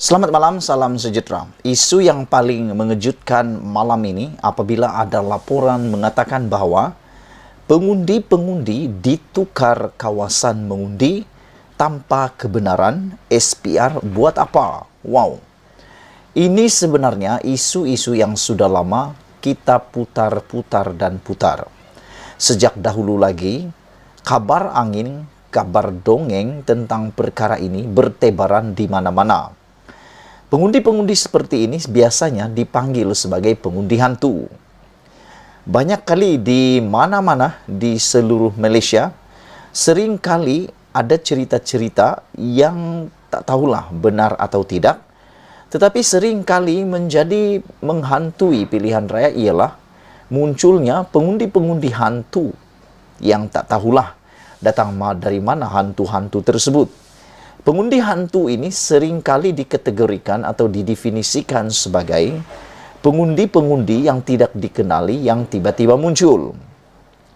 Selamat malam, salam sejahtera. Isu yang paling mengejutkan malam ini apabila ada laporan mengatakan bahwa pengundi-pengundi ditukar kawasan mengundi tanpa kebenaran. SPR buat apa? Wow. Ini sebenarnya isu-isu yang sudah lama kita putar-putar dan putar. Sejak dahulu lagi, kabar angin, kabar dongeng tentang perkara ini bertebaran di mana-mana. Pengundi-pengundi seperti ini biasanya dipanggil sebagai pengundi hantu. Banyak kali di mana-mana di seluruh Malaysia, sering kali ada cerita-cerita yang tak tahulah benar atau tidak, tetapi sering kali menjadi menghantui pilihan raya ialah munculnya pengundi-pengundi hantu yang tak tahulah datang dari mana hantu-hantu tersebut. Pengundi hantu ini seringkali dikategorikan atau didefinisikan sebagai pengundi-pengundi yang tidak dikenali yang tiba-tiba muncul.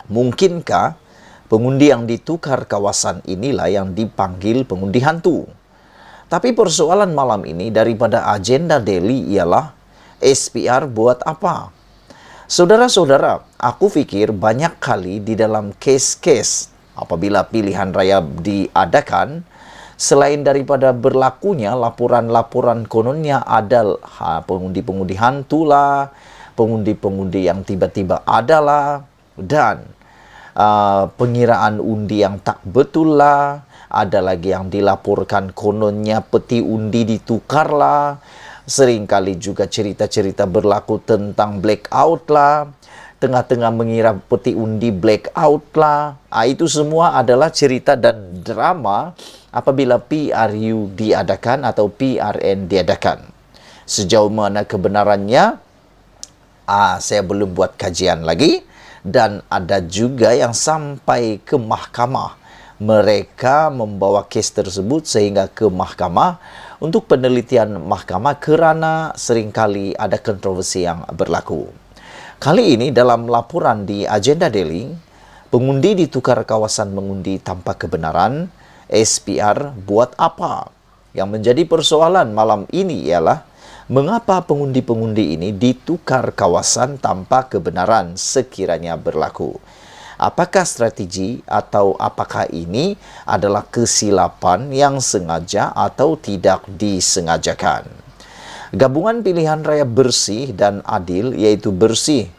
Mungkinkah pengundi yang ditukar kawasan inilah yang dipanggil pengundi hantu? Tapi persoalan malam ini daripada agenda daily ialah SPR buat apa? Saudara-saudara, aku fikir banyak kali di dalam kes-kes apabila pilihan raya diadakan, selain daripada berlakunya laporan-laporan kononnya ada pengundi-pengundi hantu lah, pengundi-pengundi yang tiba-tiba adalah, dan pengiraan undi yang tak betul lah, ada lagi yang dilaporkan kononnya peti undi ditukar lah, seringkali juga cerita-cerita berlaku tentang blackout lah, tengah-tengah mengira peti undi blackout lah. Itu semua adalah cerita dan drama apabila PRU diadakan atau PRN diadakan. Sejauh mana kebenarannya, saya belum buat kajian lagi. Dan ada juga yang sampai ke mahkamah. Mereka membawa kes tersebut sehingga ke mahkamah untuk penelitian mahkamah kerana seringkali ada kontroversi yang berlaku. Kali ini dalam laporan di Agenda Daily, pengundi ditukar kawasan mengundi tanpa kebenaran, SPR buat apa? Yang menjadi persoalan malam ini ialah mengapa pengundi-pengundi ini ditukar kawasan tanpa kebenaran sekiranya berlaku. Apakah strategi atau apakah ini adalah kesilapan yang sengaja atau tidak disengajakan? Gabungan pilihan raya bersih dan adil, iaitu bersih,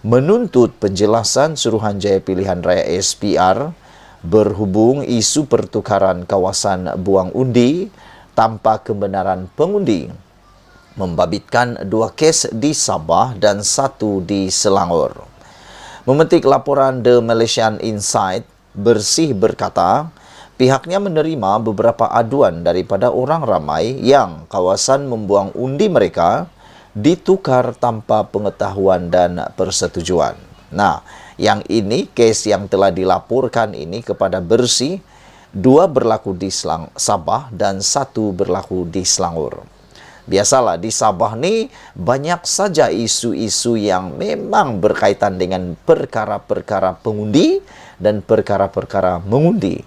menuntut penjelasan Suruhanjaya Pilihan Raya SPR berhubung isu pertukaran kawasan buang undi tanpa kebenaran pengundi, membabitkan 2 kes di Sabah dan 1 di Selangor. Memetik laporan The Malaysian Insight, Bersih berkata, pihaknya menerima beberapa aduan daripada orang ramai yang kawasan membuang undi mereka ditukar tanpa pengetahuan dan persetujuan. Nah, yang ini, kes yang telah dilaporkan ini kepada Bersih, 2 berlaku di Sabah dan 1 berlaku di Selangor. Biasalah di Sabah ni banyak saja isu-isu yang memang berkaitan dengan perkara-perkara pengundi dan perkara-perkara mengundi.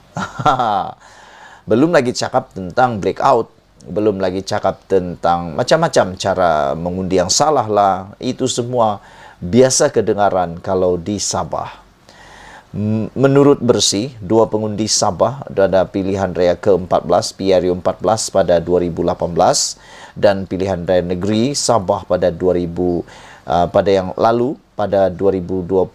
Belum lagi cakap tentang blackout, belum lagi cakap tentang macam-macam cara mengundi yang salah lah. Itu semua biasa kedengaran kalau di Sabah. Menurut Bersih, 2 pengundi Sabah ada pilihan raya ke-14, PRU 14 pada 2018 dan pilihan raya negeri Sabah pada pada yang lalu pada 2021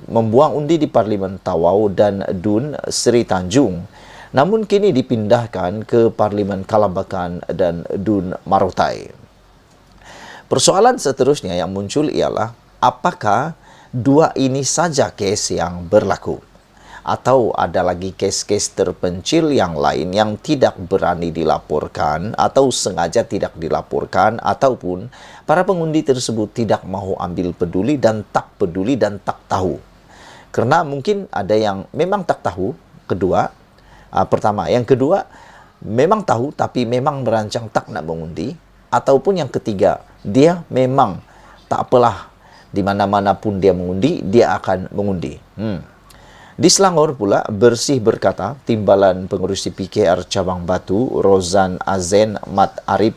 membuang undi di Parlimen Tawau dan Dun Seri Tanjung. Namun kini dipindahkan ke Parlimen Kalabakan dan Dun Marotai. Persoalan seterusnya yang muncul ialah apakah 2 ini saja kes yang berlaku? Atau ada lagi kes-kes terpencil yang lain yang tidak berani dilaporkan atau sengaja tidak dilaporkan ataupun para pengundi tersebut tidak mahu ambil peduli dan tak tahu. Kerana mungkin ada yang memang tak tahu, pertama. Yang kedua, memang tahu tapi memang merancang tak nak mengundi. Ataupun yang ketiga, dia memang tak apalah, di mana-mana pun dia mengundi, dia akan mengundi. Di Selangor pula, Bersih berkata, Timbalan Pengurusi PKR Cabang Batu, Rozan Azen Mat Arif,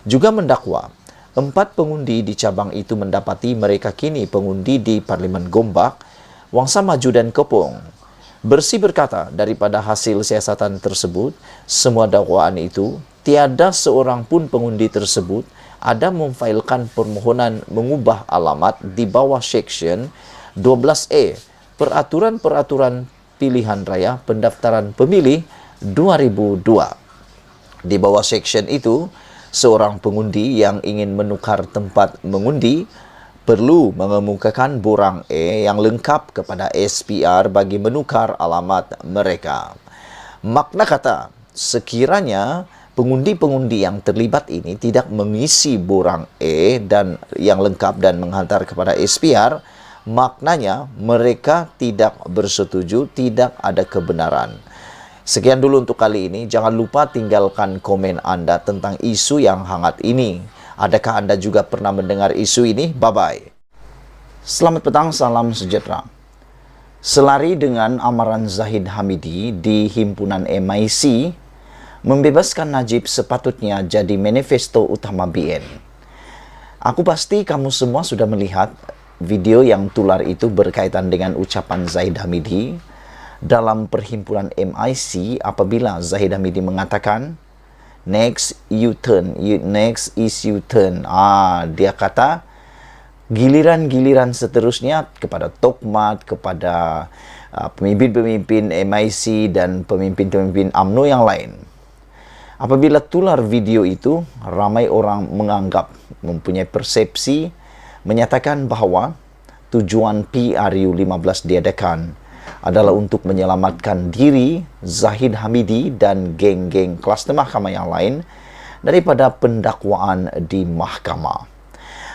juga mendakwa 4 pengundi di cabang itu mendapati mereka kini pengundi di Parlimen Gombak, Wangsa Maju dan Kepong. Bersih berkata, daripada hasil siasatan tersebut, semua dakwaan itu, tiada seorang pun pengundi tersebut ada memfailkan permohonan mengubah alamat di bawah Seksyen 12E Peraturan-Peraturan Pilihan Raya Pendaftaran Pemilih 2002. Di bawah seksyen itu, seorang pengundi yang ingin menukar tempat mengundi perlu mengemukakan borang E yang lengkap kepada SPR bagi menukar alamat mereka. Makna kata, sekiranya pengundi-pengundi yang terlibat ini tidak mengisi borang E dan yang lengkap dan menghantar kepada SPR, maknanya mereka tidak bersetuju, tidak ada kebenaran. Sekian dulu untuk kali ini. Jangan lupa tinggalkan komen Anda tentang isu yang hangat ini. Adakah Anda juga pernah mendengar isu ini? Bye-bye. Selamat petang, salam sejahtera. Selari dengan amaran Zahid Hamidi di himpunan MIC, membebaskan Najib sepatutnya jadi manifesto utama BN. Aku pasti kamu semua sudah melihat video yang tular itu berkaitan dengan ucapan Zahid Hamidi dalam perhimpunan MIC apabila Zahid Hamidi mengatakan next U-turn, next is U-turn. Dia kata giliran-giliran seterusnya kepada Tokmat, kepada pemimpin-pemimpin MIC dan pemimpin-pemimpin UMNO yang lain. Apabila tular video itu, ramai orang menganggap, mempunyai persepsi menyatakan bahawa tujuan PRU 15 diadakan adalah untuk menyelamatkan diri Zahid Hamidi dan geng-geng kluster mahkamah yang lain daripada pendakwaan di mahkamah.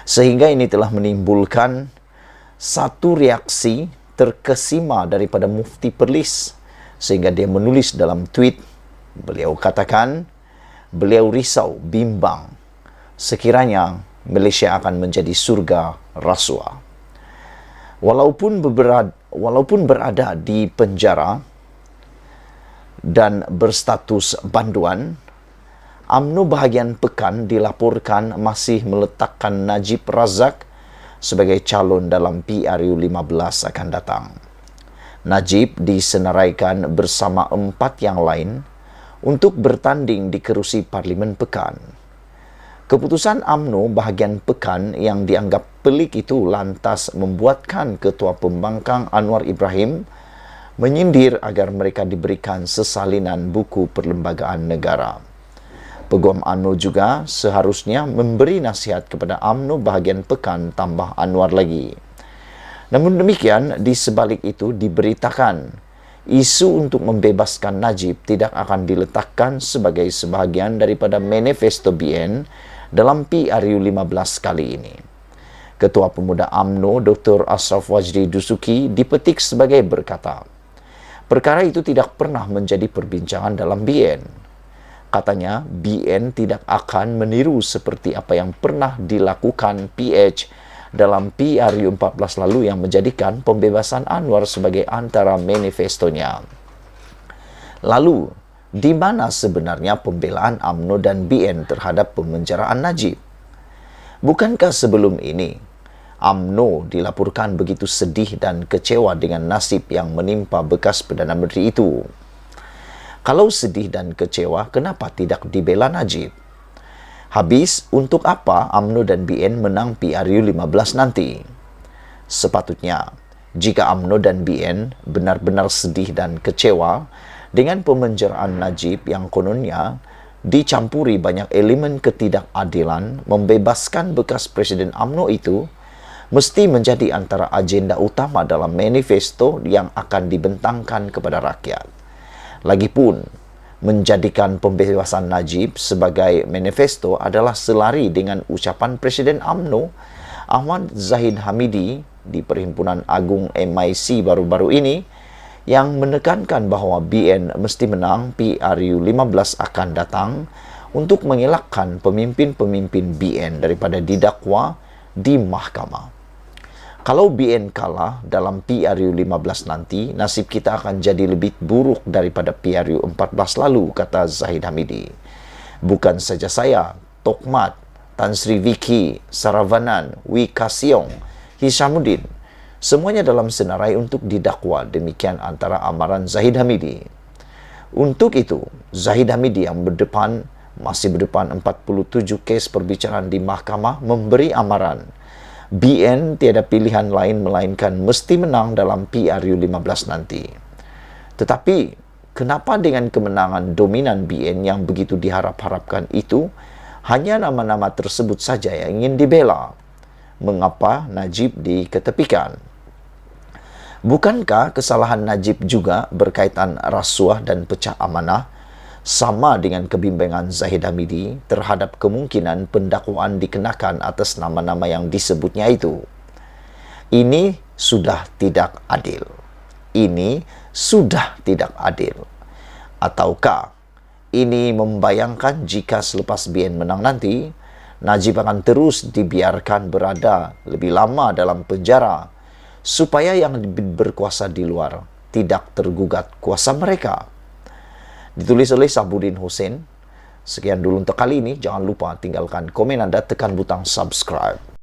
Sehingga ini telah menimbulkan satu reaksi terkesima daripada Mufti Perlis, sehingga dia menulis dalam tweet, beliau katakan, beliau risau, bimbang sekiranya Malaysia akan menjadi surga rasuah. Walaupun berada di penjara dan berstatus banduan, UMNO bahagian Pekan dilaporkan masih meletakkan Najib Razak sebagai calon dalam PRU 15 akan datang. Najib disenaraikan bersama 4 yang lain untuk bertanding di kerusi Parlimen Pekan. Keputusan UMNO bahagian Pekan yang dianggap pelik itu lantas membuatkan Ketua Pembangkang Anwar Ibrahim menyindir agar mereka diberikan sesalinan buku perlembagaan negara. Peguam UMNO juga seharusnya memberi nasihat kepada UMNO bahagian Pekan tambah Anwar lagi. Namun demikian, di sebalik itu diberitakan isu untuk membebaskan Najib tidak akan diletakkan sebagai sebahagian daripada manifesto BN dalam PRU 15 kali ini. Ketua Pemuda UMNO Dr. Ashraf Wajdi Dusuki dipetik sebagai berkata, perkara itu tidak pernah menjadi perbincangan dalam BN. Katanya, BN tidak akan meniru seperti apa yang pernah dilakukan PH dalam PRU 14 lalu yang menjadikan pembebasan Anwar sebagai antara manifestonya. Lalu, di mana sebenarnya pembelaan UMNO dan BN terhadap pemenjaraan Najib? Bukankah sebelum ini UMNO dilaporkan begitu sedih dan kecewa dengan nasib yang menimpa bekas Perdana Menteri itu? Kalau sedih dan kecewa, kenapa tidak dibela Najib? Habis, untuk apa UMNO dan BN menang PRU 15 nanti? Sepatutnya, jika UMNO dan BN benar-benar sedih dan kecewa dengan pemenjaraan Najib yang kononnya dicampuri banyak elemen ketidakadilan, membebaskan bekas Presiden UMNO itu mesti menjadi antara agenda utama dalam manifesto yang akan dibentangkan kepada rakyat. Lagipun, menjadikan pembebasan Najib sebagai manifesto adalah selari dengan ucapan Presiden UMNO Ahmad Zahid Hamidi di Perhimpunan Agung MIC baru-baru ini yang menekankan bahawa BN mesti menang PRU 15 akan datang untuk mengelakkan pemimpin-pemimpin BN daripada didakwa di mahkamah. Kalau BN kalah dalam PRU 15 nanti, nasib kita akan jadi lebih buruk daripada PRU 14 lalu, kata Zahid Hamidi. Bukan saja saya, Tokmat, Tan Sri Vicky, Saravanan, Wika Siong, Hishamuddin, semuanya dalam senarai untuk didakwa. Demikian antara amaran Zahid Hamidi. Untuk itu, Zahid Hamidi yang masih berdepan 47 kes perbicaraan di mahkamah memberi amaran BN tiada pilihan lain melainkan mesti menang dalam PRU 15 nanti. Tetapi, kenapa dengan kemenangan dominan BN yang begitu diharap-harapkan itu, hanya nama-nama tersebut saja yang ingin dibela? Mengapa Najib diketepikan? Bukankah kesalahan Najib juga berkaitan rasuah dan pecah amanah, sama dengan kebimbangan Zahid Hamidi terhadap kemungkinan pendakwaan dikenakan atas nama-nama yang disebutnya itu? Ini sudah tidak adil. Ini sudah tidak adil. Ataukah ini membayangkan jika selepas BN menang nanti, Najib akan terus dibiarkan berada lebih lama dalam penjara supaya yang berkuasa di luar tidak tergugat kuasa mereka? Ditulis oleh Sabudin Hussein. Sekian dulu untuk kali ini. Jangan lupa tinggalkan komen Anda, tekan butang subscribe.